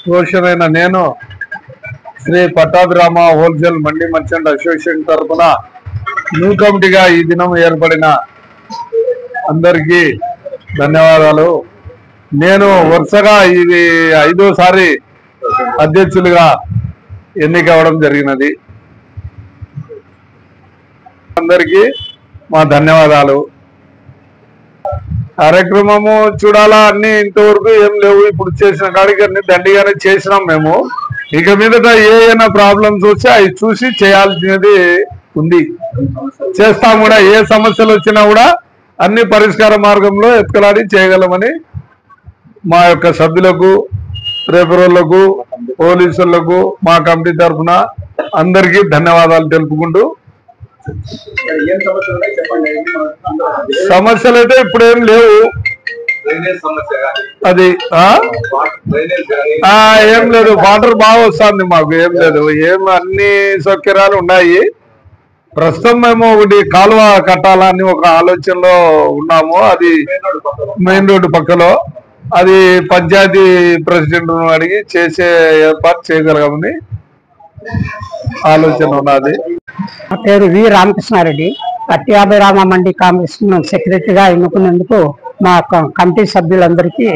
Association నేను Sri Pattabhirama wholesale మండి merchant association తరఫున new కమిటీగా ఈ దినం ఏర్పడిన అందరికీ ధన్యవాదాలు. నేను వరుసగా ఇది 5వసారి అధ్యక్షులుగా ఎన్నికవడం జరిగినది. అందరికీ మా ధన్యవాదాలు. కార్యక్రమము చూడాలా అన్ని ఇంతవరకు ఏం లేవు. ఇప్పుడు చేసిన కాడికి అన్ని దండిగానే చేసినాం మేము. ఇక మీదట ఏమైనా ప్రాబ్లమ్స్ వస్తే అవి చూసి చేయాల్సినది ఉంది, చేస్తాం కూడా. ఏ సమస్యలు వచ్చినా కూడా అన్ని పరిష్కార మార్గంలో ఎత్తుకలాడి చేయగలమని మా యొక్క సభ్యులకు, రేపరోళ్లకు, పోలీసులకు మా కమిటీ తరఫున అందరికీ ధన్యవాదాలు తెలుపుకుంటూ, సమస్యలు అయితే ఇప్పుడేం లేవు. అది ఏం లేదు, వాటర్ బాగా వస్తుంది మాకు. ఏం లేదు, అన్ని సౌకర్యాలు ఉన్నాయి. ప్రస్తుతం మేము ఒకటి కాలువ కట్టాలని ఒక ఆలోచనలో ఉన్నాము. అది మెయిన్ రోడ్డు పక్కలో. అది పంచాయతీ ప్రెసిడెంట్ అడిగి చేసే ఏర్పాటు చేయగలగమని ఆలోచన ఉన్నది. నా పేరు వి రామకృష్ణారెడ్డి. పట్టాభిరామ మండి కాంగ్రెస్ సెక్రటరీగా ఎన్నుకున్నందుకు మా కమిటీ సభ్యులందరికీ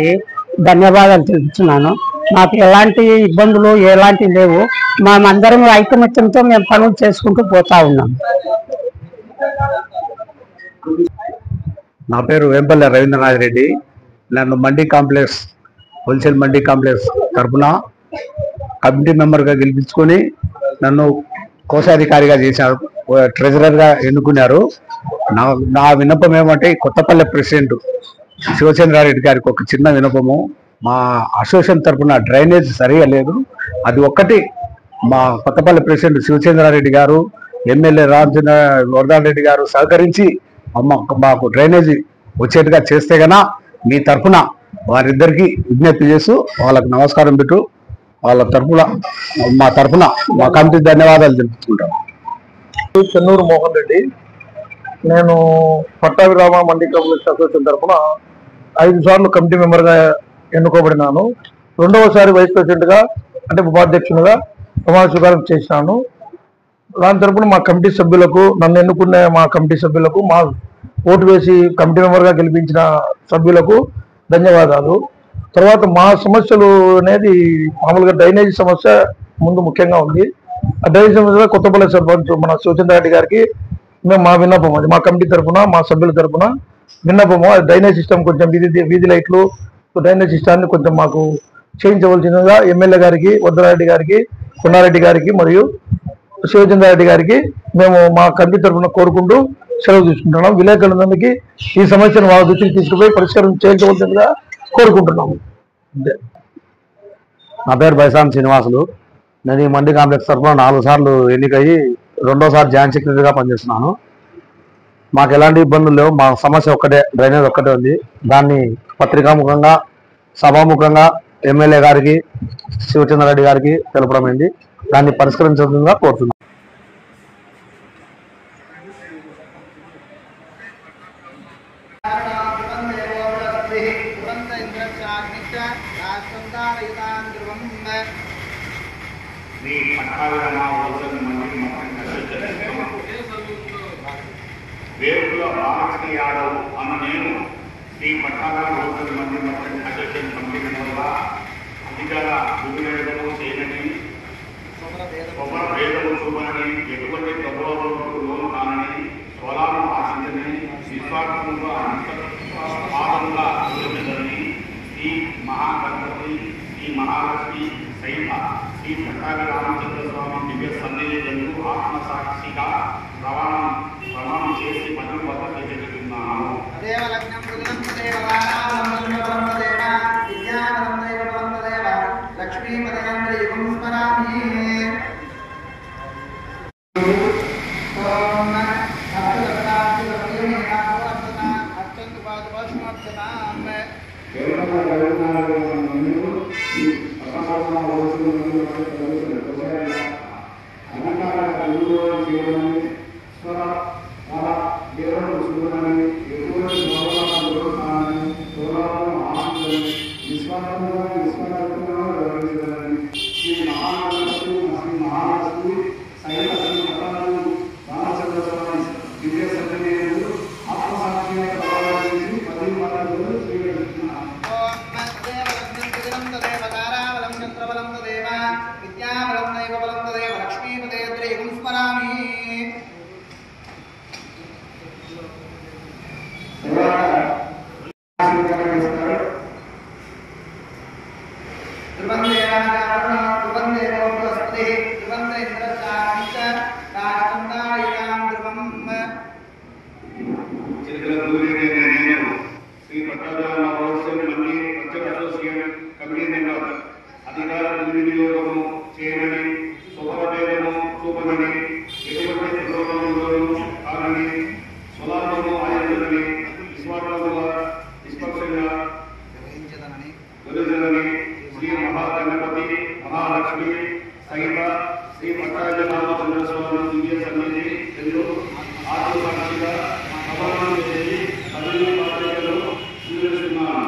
ధన్యవాదాలు తెలుపుతున్నాను. మాకు ఎలాంటి ఇబ్బందులు ఎలాంటి లేవు. మేమందరం ఐకమత్యంతో మేము పనులు చేసుకుంటూ పోతా ఉన్నాం. నా పేరు వేంపల్లి రవీంద్రనాథ్ రెడ్డి. నన్ను mandi complex, wholesale mandi complex తరఫున కమిటీ మెంబర్గా గెలిపించుకొని నన్ను కోశాధికారిగా చేశారు, ట్రెజరర్గా ఎన్నుకున్నారు. నా విన్నపం ఏమంటే, కొత్తపల్లి ప్రెసిడెంట్ శివచంద్రారెడ్డి గారికి ఒక చిన్న విన్నపము. మా అసోసియేషన్ తరఫున డ్రైనేజ్ సరిగా లేదు. అది ఒక్కటి మా కొత్తపల్లి ప్రెసిడెంట్ శివచంద్రారెడ్డి గారు, ఎమ్మెల్యే వర్ధన్ రెడ్డి గారు సహకరించి మాకు డ్రైనేజీ వచ్చేట్టుగా చేస్తే గన మీ తరఫున వారిద్దరికి విజ్ఞప్తి చేస్తూ వాళ్ళకు నమస్కారం పెట్టు, వాళ్ళ తరఫున మా తరఫున మా కమిటీ ధన్యవాదాలు తెలుపుకుంటాం. చెన్నూరు మోహన్ రెడ్డి. నేను పట్టాభిరామ మండీ కాంప్లెక్స్ అసోసియేషన్ తరఫున 5 సార్లు కమిటీ మెంబర్గా ఎన్నుకోబడినాను. 2వసారి వైస్ ప్రెసిడెంట్గా అంటే ఉపాధ్యక్షునిగా ప్రమాణ స్వీకారం చేసినాను. దాని తరఫున మా కమిటీ సభ్యులకు, నన్ను ఎన్నుకునే మా కమిటీ సభ్యులకు, మా ఓటు వేసి కమిటీ మెంబర్గా గెలిపించిన సభ్యులకు ధన్యవాదాలు. తర్వాత మా సమస్యలు అనేది మామూలుగా డ్రైనేజీ సమస్య ముందు ముఖ్యంగా ఉంది. ఆ డ్రైనేజీ సమస్య కొత్తపల్లి సర్పంచ్ మన శివచంద్రారెడ్డి గారికి మేము మా విన్నపం, అది మా కమిటీ తరఫున మా సభ్యుల తరఫున విన్నపము. అది డ్రైనేజ్ సిస్టమ్ కొంచెం వీధి లైట్లు, డ్రైనేజ్ సిస్టాన్ని కొంచెం మాకు చేయించవలసిందిగా ఎమ్మెల్యే గారికి, వర్ధనారెడ్డి గారికి, కొండారెడ్డి గారికి మరియు శివచంద్రారెడ్డి గారికి మేము మా కమిటీ తరఫున కోరుకుంటూ సెలవు తీసుకుంటున్నాం. విలేకరులందరికీ ఈ సమస్యను వాళ్ళ దృష్టికి తీసుకుపోయి పరిష్కారం చేయించవలసిందిగా కోరుకుంటున్నాము. నా పేరు బైసాం శ్రీనివాసులు. నేను ఈ మండీ కాంప్లెక్స్ తరఫున 4 సార్లు ఎన్నికయ్యి 2వసారి జాయింట్ సెక్రటరీగా పనిచేస్తున్నాను. మాకు ఎలాంటి ఇబ్బందులు లేవు. మా సమస్య ఒక్కటే, డ్రైనేజ్ ఒక్కటే ఉంది. దాన్ని పత్రికాముఖంగా, సభాముఖంగా ఎమ్మెల్యే గారికి, శివచంద్రారెడ్డి గారికి తెలపడం అయింది. దాన్ని పరిష్కరించడంగా కోరుతున్నాను. వేరులో రామకృష్ణ యాదవ్ అన్న నేను Sri Pattabhirama wholesale mandi merchant association committee మెంబర్గా అధికార విధులను చేయనని, కొబ్బరి వేదము చూపనని, ఎటువంటి ప్రభావాలకు లోను కానని, స్వలాలను ఆశించని, నిస్వార్థంగా అంతర్పాదంగా ఆలోచించని శ్రీ మహాగణపతి, శ్రీ మహాలక్ష్మి సహిత శ్రీ పట్టాభిరామచంద్ర స్వామి దివ్య సన్నిధులకు ఆత్మసాక్షిగా ప్రమాణం చేసి పదవి చేస్తున్నాను. విశ్వాసంగా కోరుకునని ఎటువంటి ప్రలోభంలోనూ కానని స్వలాభము ఆయనని నిస్వార్థముగా నిష్పక్షంగా గురుజనని శ్రీ మహాగణపతి మహాలక్ష్మి సహిత శ్రీ పట్టాభిరామచంద్ర స్వామి దివ్య సన్నిధి ಎಂದು ఆత్మసాక్షిగా ప్రమాణం చేసి పదవి బాధ్యతలు స్వీకరిస్తున్నాను.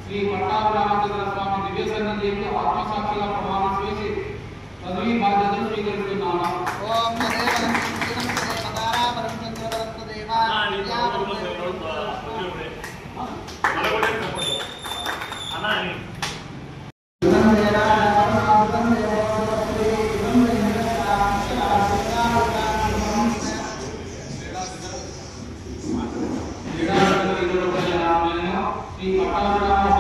శ్రీ పట్టాభిరామచంద్ర స్వామి దివ్య సన్నిధి ఆత్మసాక్షిగా ప్రమాణం చేసి పదవి బాధ్యతలు స్వీకరిస్తున్నాను. శ్రీ పట్టాభిరామ